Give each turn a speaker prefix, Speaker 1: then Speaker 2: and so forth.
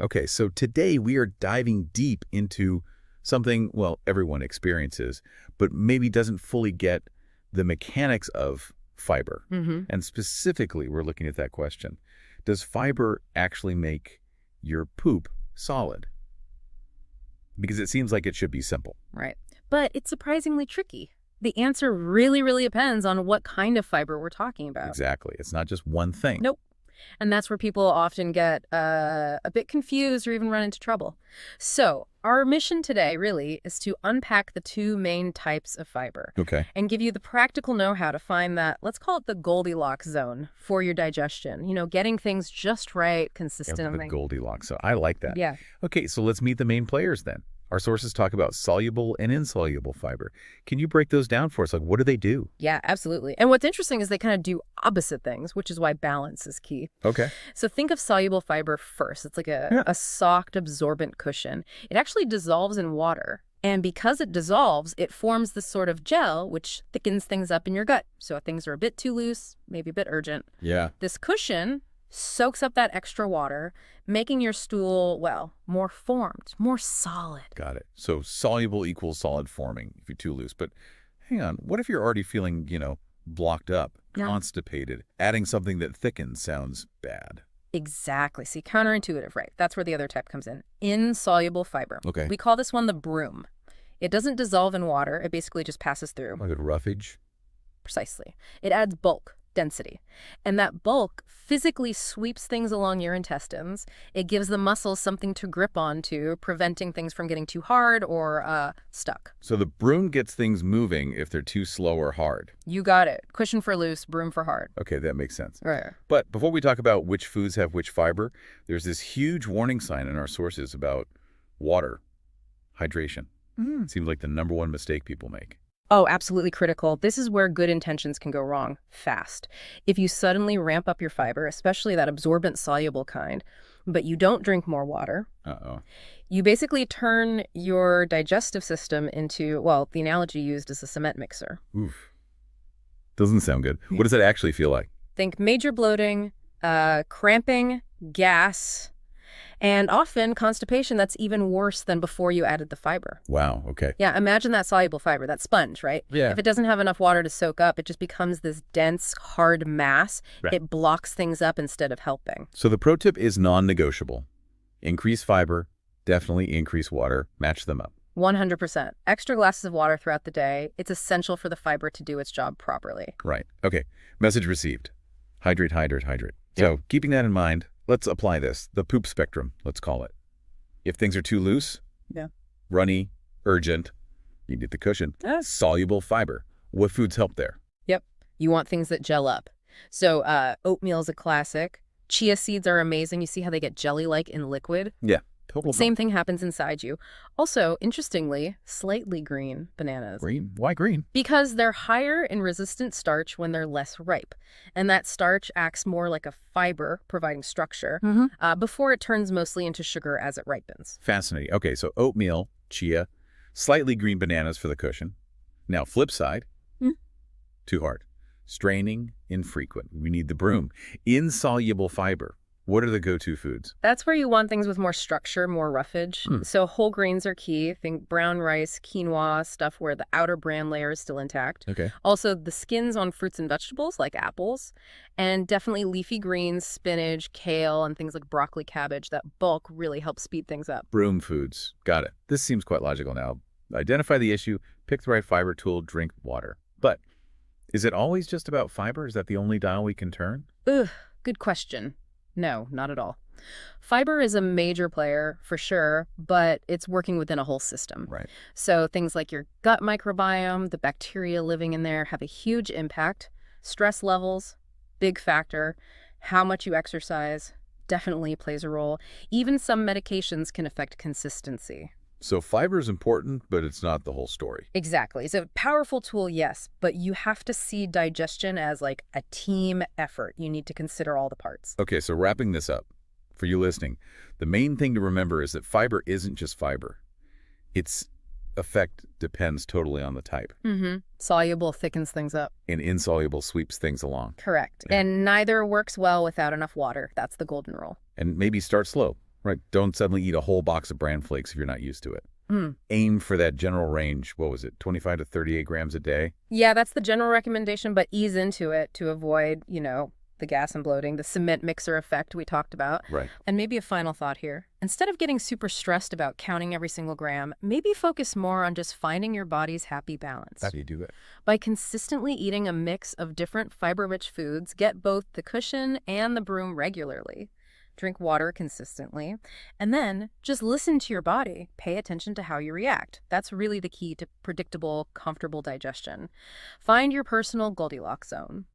Speaker 1: Okay, so today we are diving deep into something, well, everyone experiences, but maybe doesn't fully get the mechanics of fiber. And specifically, we're looking at that question. Does fiber actually make your poop solid? Because it seems like it should be simple.
Speaker 2: Right. But it's surprisingly tricky. The answer really, really depends on what kind of fiber we're talking about.
Speaker 1: Exactly. It's not just one thing.
Speaker 2: Nope. And that's where people often get a bit confused or even run into trouble. So our mission today really is to unpack the two main types of fiber.
Speaker 1: Okay.
Speaker 2: And give you the practical know-how to find that, let's call it the Goldilocks zone for your digestion. You know, getting things just right consistently.
Speaker 1: The Goldilocks. So I like that.
Speaker 2: Yeah.
Speaker 1: Okay, so let's meet the main players then. Our sources talk about soluble and insoluble fiber. Can you break those down for us? Like, what do they do?
Speaker 2: Yeah, absolutely. And what's interesting is they kind of do opposite things, which is why balance is key.
Speaker 1: Okay.
Speaker 2: So think of soluble fiber first. It's like a soft, absorbent cushion. It actually dissolves in water. And because it dissolves, it forms this sort of gel, which thickens things up in your gut. So if things are a bit too loose, maybe a bit urgent.
Speaker 1: Yeah.
Speaker 2: This cushion soaks up that extra water, making your stool, well, more formed, more solid.
Speaker 1: Got it. So soluble equals solid forming if you're too loose. But hang on, what if you're already feeling, blocked up, constipated? Adding something that thickens sounds bad.
Speaker 2: Exactly. See, counterintuitive, right? That's where the other type comes in. Insoluble fiber.
Speaker 1: Okay.
Speaker 2: We call this one the broom. It doesn't dissolve in water. It basically just passes through.
Speaker 1: Like a roughage?
Speaker 2: Precisely. It adds bulk, density. And that bulk physically sweeps things along your intestines. It gives the muscles something to grip onto, preventing things from getting too hard or stuck.
Speaker 1: So the broom gets things moving if they're too slow or hard.
Speaker 2: You got it. Cushion for loose, broom for hard.
Speaker 1: Okay, that makes sense.
Speaker 2: Right.
Speaker 1: But before we talk about which foods have which fiber, there's this huge warning sign in our sources about water, hydration. Seems like the number one mistake people make.
Speaker 2: Oh, absolutely critical. This is where good intentions can go wrong fast. If you suddenly ramp up your fiber, especially that absorbent soluble kind, but you don't drink more water, you basically turn your digestive system into, well, the analogy used is a cement mixer.
Speaker 1: Oof. Doesn't sound good. What does that actually feel like?
Speaker 2: Think major bloating, cramping, gas, and often constipation that's even worse than before you added the fiber.
Speaker 1: Wow, okay.
Speaker 2: Yeah, imagine that soluble fiber, that sponge, right?
Speaker 1: Yeah.
Speaker 2: If it doesn't have enough water to soak up, it just becomes this dense, hard mass.
Speaker 1: Right.
Speaker 2: It blocks things up instead of helping.
Speaker 1: So the pro tip is non-negotiable. Increase fiber, definitely increase water, match them up.
Speaker 2: 100%. Extra glasses of water throughout the day. It's essential for the fiber to do its job properly.
Speaker 1: Right, okay. Message received. Hydrate, hydrate, hydrate. So keeping that in mind, let's apply this, the poop spectrum, let's call it. If things are too loose, runny, urgent, you need the cushion. Soluble fiber. What foods help there?
Speaker 2: Yep. You want things that gel up. So oatmeal is a classic. Chia seeds are amazing. You see how they get jelly-like in liquid?
Speaker 1: Yeah. Total.
Speaker 2: Same thing happens inside you. Also, interestingly, slightly green bananas.
Speaker 1: Green? Why green?
Speaker 2: Because they're higher in resistant starch when they're less ripe. And that starch acts more like a fiber, providing structure, before it turns mostly into sugar as it ripens.
Speaker 1: Fascinating. Okay, so oatmeal, chia, slightly green bananas for the cushion. Now, flip side, too hard. Straining, infrequent. We need the broom. Insoluble fiber. What are the go-to foods?
Speaker 2: That's where you want things with more structure, more roughage. So whole grains are key. Think brown rice, quinoa, stuff where the outer bran layer is still intact.
Speaker 1: Okay.
Speaker 2: Also, the skins on fruits and vegetables like apples, and definitely leafy greens, spinach, kale, and things like broccoli, cabbage. That bulk really helps speed things up.
Speaker 1: Broom foods. Got it. This seems quite logical now. Identify the issue, pick the right fiber tool, drink water. But is it always just about fiber? Is that the only dial we can turn?
Speaker 2: Ugh, good question. No, not at all. Fiber is a major player for sure, but it's working within a whole system.
Speaker 1: Right.
Speaker 2: So things like your gut microbiome, the bacteria living in there have a huge impact. Stress levels, big factor. How much you exercise definitely plays a role. Even some medications can affect consistency.
Speaker 1: So fiber is important, but it's not the whole story.
Speaker 2: Exactly. It's a powerful tool, yes, but you have to see digestion as like a team effort. You need to consider all the parts.
Speaker 1: Okay, so wrapping this up, for you listening, the main thing to remember is that fiber isn't just fiber. Its effect depends totally on the type.
Speaker 2: Soluble thickens things up.
Speaker 1: And insoluble sweeps things along.
Speaker 2: Correct.
Speaker 1: Yeah.
Speaker 2: And neither works well without enough water. That's the golden rule.
Speaker 1: And maybe start slow. Right. Don't suddenly eat a whole box of bran flakes if you're not used to it. Aim for that general range. What was it? 25 to 38 grams a day?
Speaker 2: Yeah, that's the general recommendation, but ease into it to avoid, the gas and bloating, the cement mixer effect we talked about.
Speaker 1: Right.
Speaker 2: And maybe a final thought here. Instead of getting super stressed about counting every single gram, maybe focus more on just finding your body's happy balance.
Speaker 1: How do you do it?
Speaker 2: By consistently eating a mix of different fiber-rich foods, get both the cushion and the broom regularly. Drink water consistently, and then just listen to your body. Pay attention to how you react. That's really the key to predictable, comfortable digestion. Find your personal Goldilocks zone.